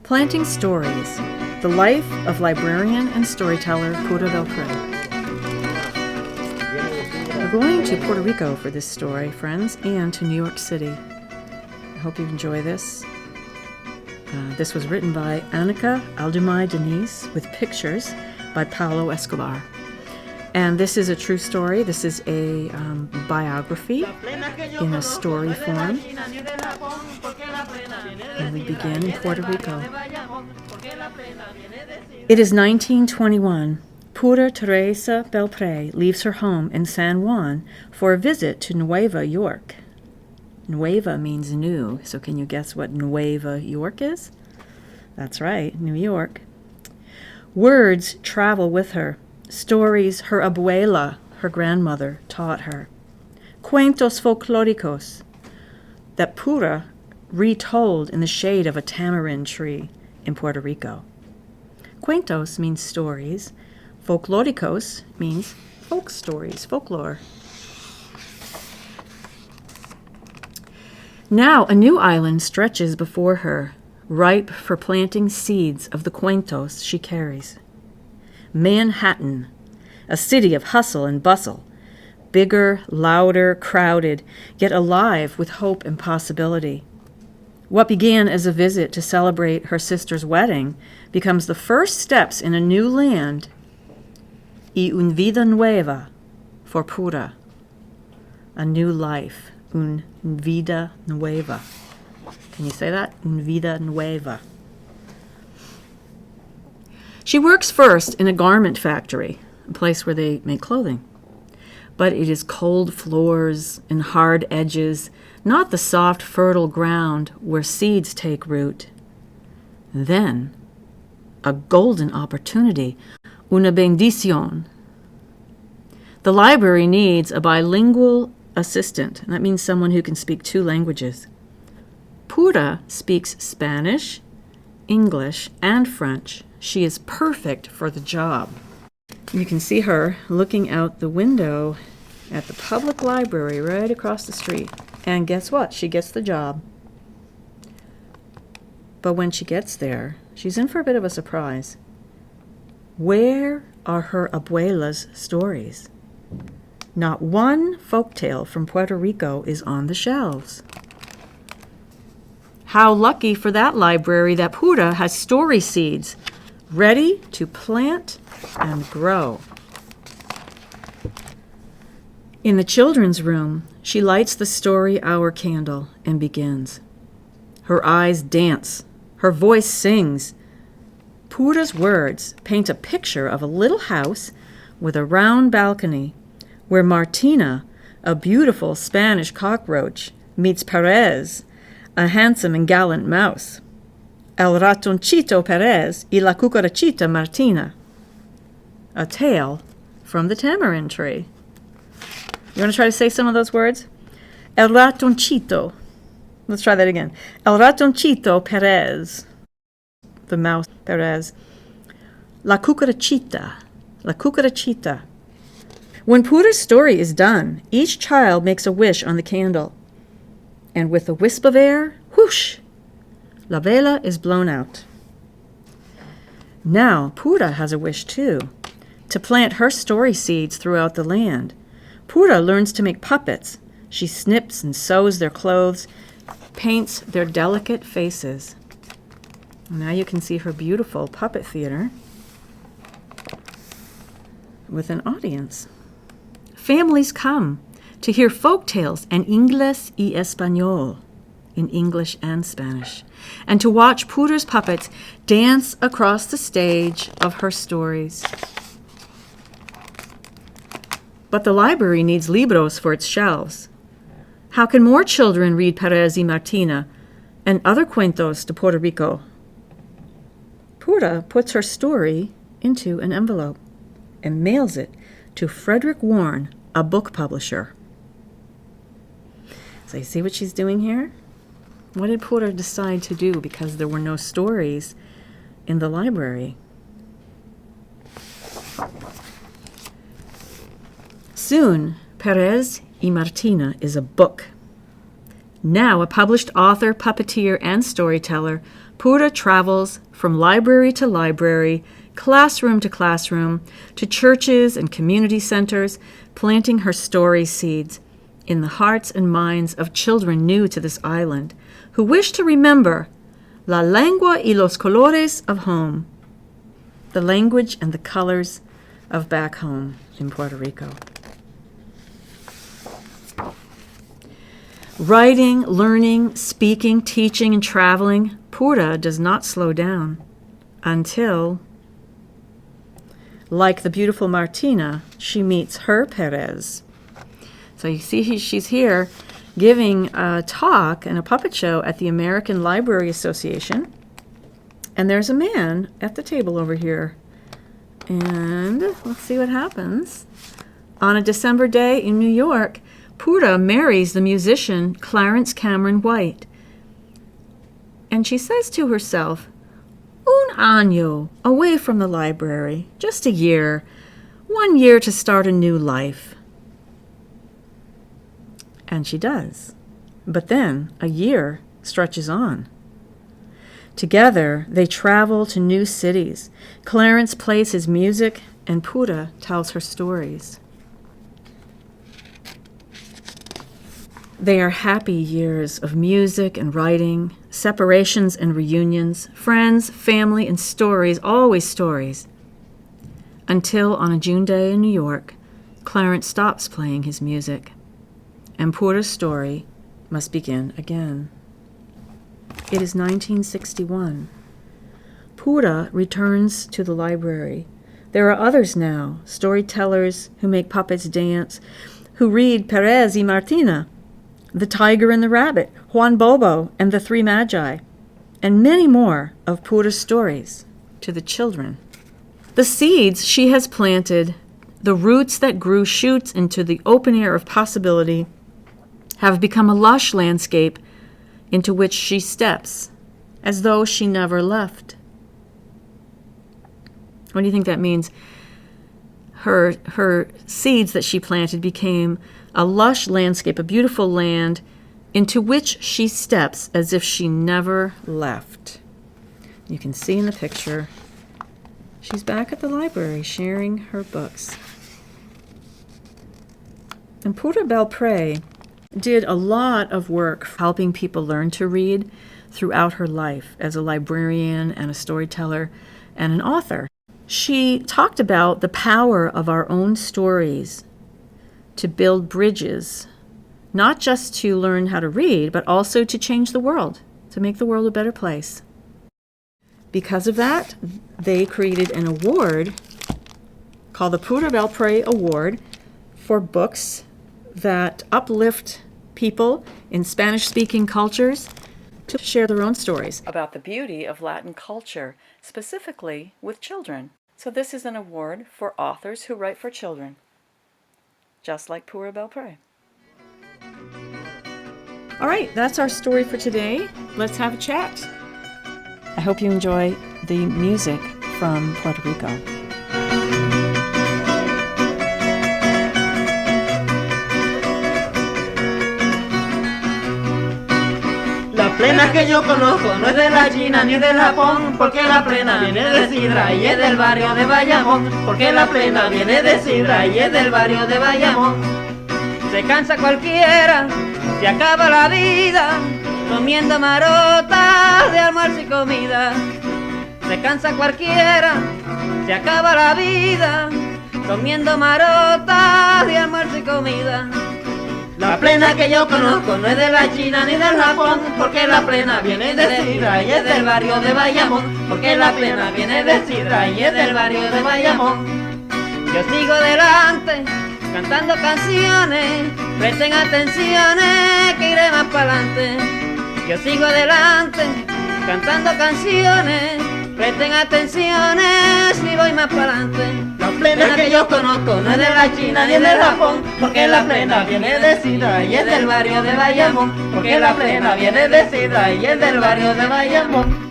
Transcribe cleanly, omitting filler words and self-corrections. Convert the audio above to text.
Planting Stories, the life of librarian and storyteller Pura Belpre. We're going to Puerto Rico for this story, friends, and to New York City. I hope you enjoy this. This was written by Anika, Aldamuy, Denise, with pictures by Paola, Escobar. And this is a true story. This is a biography in a story form. And we begin in Puerto Rico. It is 1921. Pura Teresa Belpre leaves her home in San Juan for a visit to Nueva York. Nueva means new, so can you guess what Nueva York is? That's right, New York. Words travel with her. Stories her abuela, her grandmother, taught her. Cuentos folclóricos that Pura retold in the shade of a tamarind tree in Puerto Rico. Cuentos means stories. Folclóricos means folk stories, folklore. Now a new island stretches before her, ripe for planting seeds of the cuentos she carries. Manhattan, a city of hustle and bustle, bigger, louder, crowded, yet alive with hope and possibility. What began as a visit to celebrate her sister's wedding becomes the first steps in a new land, y una vida nueva, for Pura, a new life, una vida nueva. Can you say that? Una vida nueva. She works first in a garment factory, a place where they make clothing. But it is cold floors and hard edges, not the soft, fertile ground where seeds take root. Then, a golden opportunity, una bendición. The library needs a bilingual assistant, and that means someone who can speak 2 languages. Pura speaks Spanish, English, and French. She is perfect for the job. You can see her looking out the window at the public library right across the street. And guess what? She gets the job. But when she gets there, she's in for a bit of a surprise. Where are her abuela's stories? Not one folktale from Puerto Rico is on the shelves. How lucky for that library that Pura has story seeds ready to plant and grow. In the children's room, she lights the story hour candle and begins. Her eyes dance. Her voice sings. Pura's words paint a picture of a little house with a round balcony where Martina, a beautiful Spanish cockroach, meets Perez, a handsome and gallant mouse. El ratoncito Perez y la cucarachita Martina. A tale from the tamarind tree. You want to try to say some of those words? El ratoncito. Let's try that again. El ratoncito Perez. The mouse Perez. La cucarachita. La cucarachita. When Pura's story is done, each child makes a wish on the candle. And with a wisp of air, whoosh, la vela is blown out. Now Pura has a wish too, to plant her story seeds throughout the land. Pura learns to make puppets. She snips and sews their clothes, paints their delicate faces. Now you can see her beautiful puppet theater with an audience. Families come to hear folk tales en inglés y español, in English and Spanish, and to watch Pura's puppets dance across the stage of her stories. But the library needs libros for its shelves. How can more children read Perez y Martina and other cuentos de Puerto Rico? Pura puts her story into an envelope and mails it to Frederick Warren, a book publisher. So you see what she's doing here? What did Pura decide to do because there were no stories in the library? Soon, Perez y Martina is a book. Now a published author, puppeteer, and storyteller, Pura travels from library to library, classroom to churches and community centers, planting her story seeds in the hearts and minds of children new to this island, who wish to remember la lengua y los colores of home, the language and the colors of back home in Puerto Rico. Writing, learning, speaking, teaching, and traveling, Pura does not slow down until, like the beautiful Martina, she meets her Perez. So you see she's here giving a talk and a puppet show at the American Library Association. And there's a man at the table over here. And let's see what happens. On a December day in New York, Pura marries the musician Clarence Cameron White. And she says to herself, un año, away from the library, just a year, 1 year to start a new life. And she does. But then a year stretches on. Together, they travel to new cities. Clarence plays his music, and Pura tells her stories. They are happy years of music and writing, separations and reunions, friends, family, and stories, always stories. Until on a June day in New York, Clarence stops playing his music, and Pura's story must begin again. It is 1961. Pura returns to the library. There are others now, storytellers who make puppets dance, who read Perez y Martina, The Tiger and the Rabbit, Juan Bobo and the Three Magi, and many more of Pura's stories to the children. The seeds she has planted, the roots that grew shoots into the open air of possibility, have become a lush landscape into which she steps, as though she never left. What do you think that means? Her seeds that she planted became a lush landscape, a beautiful land, into which she steps as if she never left. You can see in the picture, she's back at the library sharing her books. And Pura Belpre did a lot of work helping people learn to read throughout her life as a librarian and a storyteller and an author. She talked about the power of our own stories to build bridges, not just to learn how to read, but also to change the world, to make the world a better place. Because of that, they created an award called the Pura Belpre Award for books that uplift people in Spanish-speaking cultures to share their own stories about the beauty of Latin culture, specifically with children. So this is an award for authors who write for children, just like Pura Belpre. All right, that's our story for today. Let's have a chat. I hope you enjoy the music from Puerto Rico. La plena que yo conozco no es de la China ni del Japón, porque la plena viene de Sidra y es del barrio de Bayamón, porque la plena viene de Sidra y es del barrio de Bayamón. Se cansa cualquiera, se acaba la vida, comiendo marotas de almuerzo y comida. Se cansa cualquiera, se acaba la vida, comiendo marotas de almuerzo y comida. La plena que yo conozco no es de la China ni del Japón, porque la plena viene de Sidra y es del barrio de Bayamón, porque la plena viene de Sidra y es del barrio de Bayamón. Yo sigo adelante, cantando canciones, presten atenciones que iré más pa'lante. Yo sigo adelante, cantando canciones, presten atenciones y voy más pa'lante. La plena que yo conozco no es de la China ni del Japón, porque la plena viene de Sidra y es del barrio de Bayamón, porque la plena viene de Sidra y es del barrio de Bayamón.